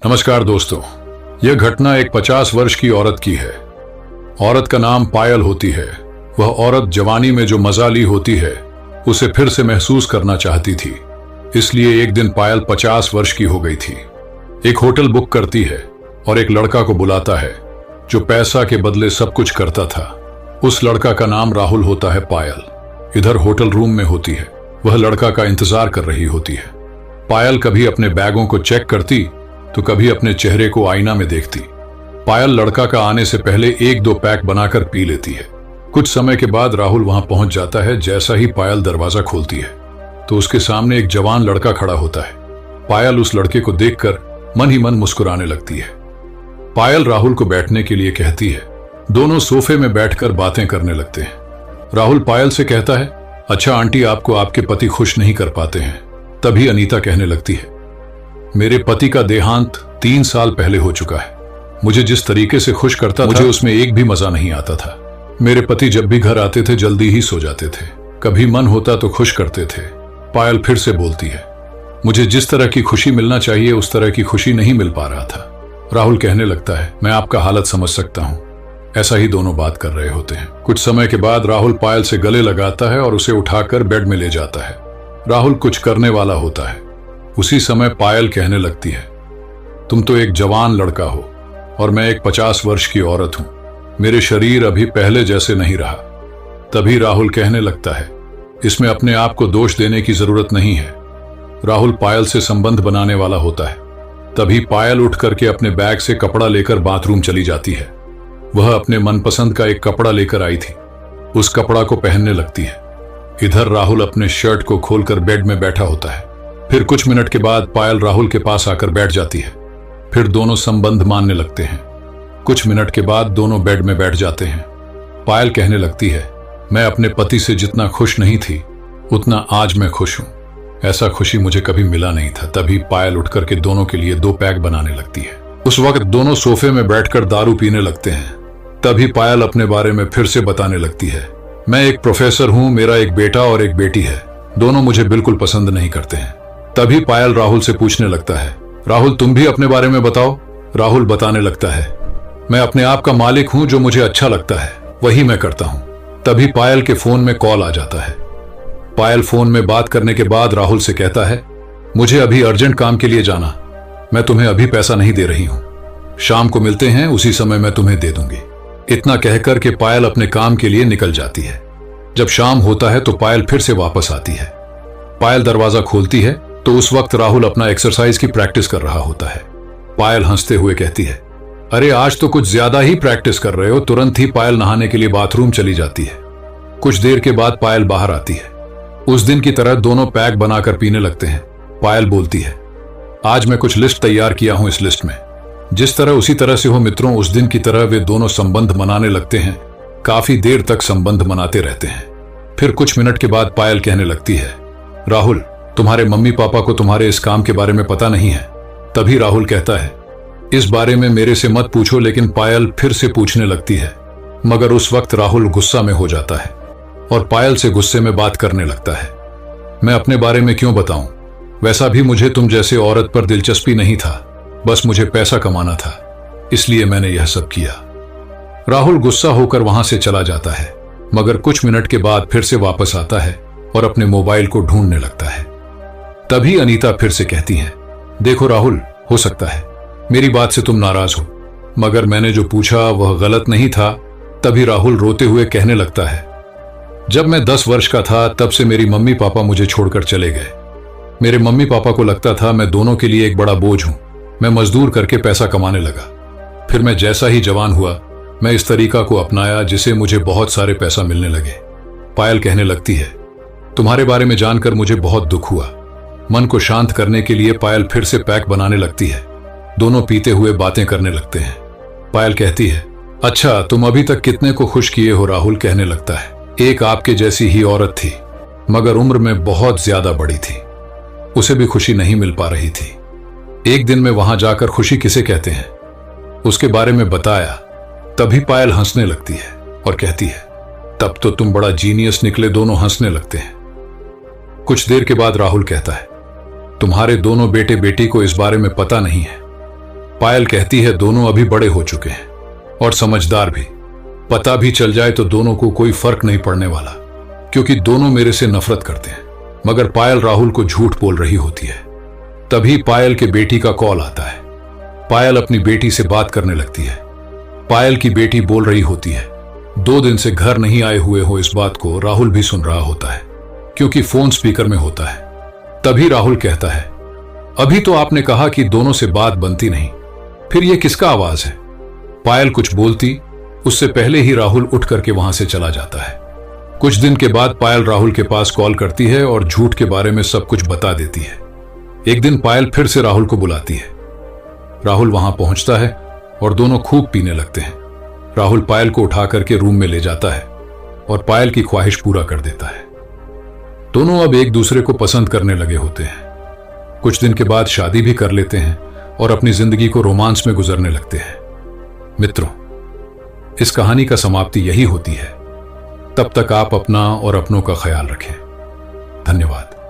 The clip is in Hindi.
नमस्कार दोस्तों, यह घटना एक 50 वर्ष की औरत की है। औरत का नाम पायल होती है। वह औरत जवानी में जो मजा ली होती है उसे फिर से महसूस करना चाहती थी। इसलिए एक दिन पायल 50 वर्ष की हो गई थी। एक होटल बुक करती है और एक लड़का को बुलाता है जो पैसा के बदले सब कुछ करता था। उस लड़का का नाम राहुल होता है। पायल इधर होटल रूम में होती है। वह लड़का का इंतजार कर रही होती है। पायल कभी अपने बैगों को चेक करती तो कभी अपने चेहरे को आईना में देखती। पायल लड़का का आने से पहले 1-2 पैक बनाकर पी लेती है। कुछ समय के बाद राहुल वहां पहुंच जाता है। जैसा ही पायल दरवाजा खोलती है तो उसके सामने एक जवान लड़का खड़ा होता है। पायल उस लड़के को देखकर मन ही मन मुस्कुराने लगती है। पायल राहुल को बैठने के लिए कहती है। दोनों सोफे में बैठकर बातें करने लगते हैं। राहुल पायल से कहता है, अच्छा आंटी, आपको आपके पति खुश नहीं कर पाते हैं। तभी अनीता कहने लगती है, मेरे पति का देहांत 3 साल पहले हो चुका है। मुझे जिस तरीके से खुश करता था मुझे उसमें एक भी मजा नहीं आता था। मेरे पति जब भी घर आते थे जल्दी ही सो जाते थे। कभी मन होता तो खुश करते थे। पायल फिर से बोलती है, मुझे जिस तरह की खुशी मिलना चाहिए उस तरह की खुशी नहीं मिल पा रहा था। राहुल कहने लगता है, मैं आपका हालत समझ सकता हूं। ऐसा ही दोनों बात कर रहे होते हैं। कुछ समय के बाद राहुल पायल से गले लगाता है और उसे उठाकर बेड में ले जाता है। राहुल कुछ करने वाला होता है। उसी समय पायल कहने लगती है, तुम तो एक जवान लड़का हो और मैं एक 50 वर्ष की औरत हूं। मेरे शरीर अभी पहले जैसे नहीं रहा। तभी राहुल कहने लगता है, इसमें अपने आप को दोष देने की जरूरत नहीं है। राहुल पायल से संबंध बनाने वाला होता है। तभी पायल उठ करके अपने बैग से कपड़ा लेकर बाथरूम चली जाती है। वह अपने मनपसंद का एक कपड़ा लेकर आई थी। उस कपड़ा को पहनने लगती है। इधर राहुल अपने शर्ट को खोलकर बेड में बैठा होता है। फिर कुछ मिनट के बाद पायल राहुल के पास आकर बैठ जाती है। फिर दोनों संबंध मानने लगते हैं। कुछ मिनट के बाद दोनों बेड में बैठ जाते हैं। पायल कहने लगती है, मैं अपने पति से जितना खुश नहीं थी उतना आज मैं खुश हूं। ऐसा खुशी मुझे कभी मिला नहीं था। तभी पायल उठ करके दोनों के लिए 2 पैक बनाने लगती है। उस वक्त दोनों सोफे में बैठकर दारू पीने लगते हैं। तभी पायल अपने बारे में फिर से बताने लगती है, मैं एक प्रोफेसर हूं, मेरा एक बेटा और एक बेटी है। दोनों मुझे बिल्कुल पसंद नहीं करते हैं। तभी पायल राहुल से पूछने लगता है, राहुल तुम भी अपने बारे में बताओ। राहुल बताने लगता है, मैं अपने आप का मालिक हूं, जो मुझे अच्छा लगता है वही मैं करता हूं। तभी पायल के फोन में कॉल आ जाता है। पायल फोन में बात करने के बाद राहुल से कहता है, मुझे अभी अर्जेंट काम के लिए जाना, मैं तुम्हें अभी पैसा नहीं दे रही हूं। शाम को मिलते हैं, उसी समय मैं तुम्हें दे दूंगी। इतना कहकर के पायल अपने काम के लिए निकल जाती है। जब शाम होता है तो पायल फिर से वापस आती है। पायल दरवाजा खोलती है तो उस वक्त राहुल अपना एक्सरसाइज की प्रैक्टिस कर रहा होता है। पायल हंसते हुए कहती है, अरे आज तो कुछ ज्यादा ही प्रैक्टिस कर रहे हो। तुरंत ही पायल नहाने के लिए बाथरूम चली जाती है। कुछ देर के बाद पायल बाहर आती है। उस दिन की तरह दोनों पैक बनाकर पीने लगते हैं। पायल बोलती है, आज मैं कुछ लिस्ट तैयार किया हूं। इस लिस्ट में जिस तरह उसी तरह से हो मित्रों। उस दिन की तरह वे दोनों संबंध मनाने लगते हैं। काफी देर तक संबंध मनाते रहते हैं। फिर कुछ मिनट के बाद पायल कहने लगती है, राहुल तुम्हारे मम्मी पापा को तुम्हारे इस काम के बारे में पता नहीं है। तभी राहुल कहता है, इस बारे में मेरे से मत पूछो। लेकिन पायल फिर से पूछने लगती है, मगर उस वक्त राहुल गुस्सा में हो जाता है और पायल से गुस्से में बात करने लगता है। मैं अपने बारे में क्यों बताऊं? वैसा भी मुझे तुम जैसे औरत पर दिलचस्पी नहीं था। बस मुझे पैसा कमाना था, इसलिए मैंने यह सब किया। राहुल गुस्सा होकर वहां से चला जाता है, मगर कुछ मिनट के बाद फिर से वापस आता है और अपने मोबाइल को ढूंढने लगता है। तभी अनीता फिर से कहती हैं, देखो राहुल, हो सकता है मेरी बात से तुम नाराज हो, मगर मैंने जो पूछा वह गलत नहीं था। तभी राहुल रोते हुए कहने लगता है, जब मैं 10 वर्ष का था तब से मेरी मम्मी पापा मुझे छोड़कर चले गए। मेरे मम्मी पापा को लगता था मैं दोनों के लिए एक बड़ा बोझ हूं। मैं मजदूर करके पैसा कमाने लगा। फिर मैं जैसा ही जवान हुआ मैं इस तरीका को अपनाया जिससे मुझे बहुत सारे पैसा मिलने लगे। पायल कहने लगती है, तुम्हारे बारे में जानकर मुझे बहुत दुख हुआ। मन को शांत करने के लिए पायल फिर से पैक बनाने लगती है। दोनों पीते हुए बातें करने लगते हैं। पायल कहती है, अच्छा तुम अभी तक कितने को खुश किए हो? राहुल कहने लगता है, एक आपके जैसी ही औरत थी, मगर उम्र में बहुत ज्यादा बड़ी थी। उसे भी खुशी नहीं मिल पा रही थी। एक दिन में वहां जाकर खुशी किसे कहते हैं उसके बारे में बताया। तभी पायल हंसने लगती है और कहती है, तब तो तुम बड़ा जीनियस निकले। दोनों हंसने लगते हैं। कुछ देर के बाद राहुल कहता है, तुम्हारे दोनों बेटे बेटी को इस बारे में पता नहीं है। पायल कहती है दोनों अभी बड़े हो चुके हैं और समझदार भी। पता भी चल जाए तो दोनों को कोई फर्क नहीं पड़ने वाला, क्योंकि दोनों मेरे से नफरत करते हैं। मगर पायल राहुल को झूठ बोल रही होती है। तभी पायल के बेटी का कॉल आता है। पायल अपनी बेटी से बात करने लगती है। पायल की बेटी बोल रही होती है 2 दिन से घर नहीं आए हुए हो। इस बात को राहुल भी सुन रहा होता है, क्योंकि फोन स्पीकर में होता है। तभी राहुल कहता है, अभी तो आपने कहा कि दोनों से बात बनती नहीं, फिर यह किसका आवाज है? पायल कुछ बोलती उससे पहले ही राहुल उठ करके वहां से चला जाता है। कुछ दिन के बाद पायल राहुल के पास कॉल करती है और झूठ के बारे में सब कुछ बता देती है। एक दिन पायल फिर से राहुल को बुलाती है। राहुल वहां पहुंचता है और दोनों खूब पीने लगते हैं। राहुल पायल को उठा करके रूम में ले जाता है और पायल की ख्वाहिश पूरा कर देता है। दोनों अब एक दूसरे को पसंद करने लगे होते हैं। कुछ दिन के बाद शादी भी कर लेते हैं और अपनी जिंदगी को रोमांस में गुजरने लगते हैं। मित्रों, इस कहानी का समाप्ति यही होती है। तब तक आप अपना और अपनों का ख्याल रखें। धन्यवाद।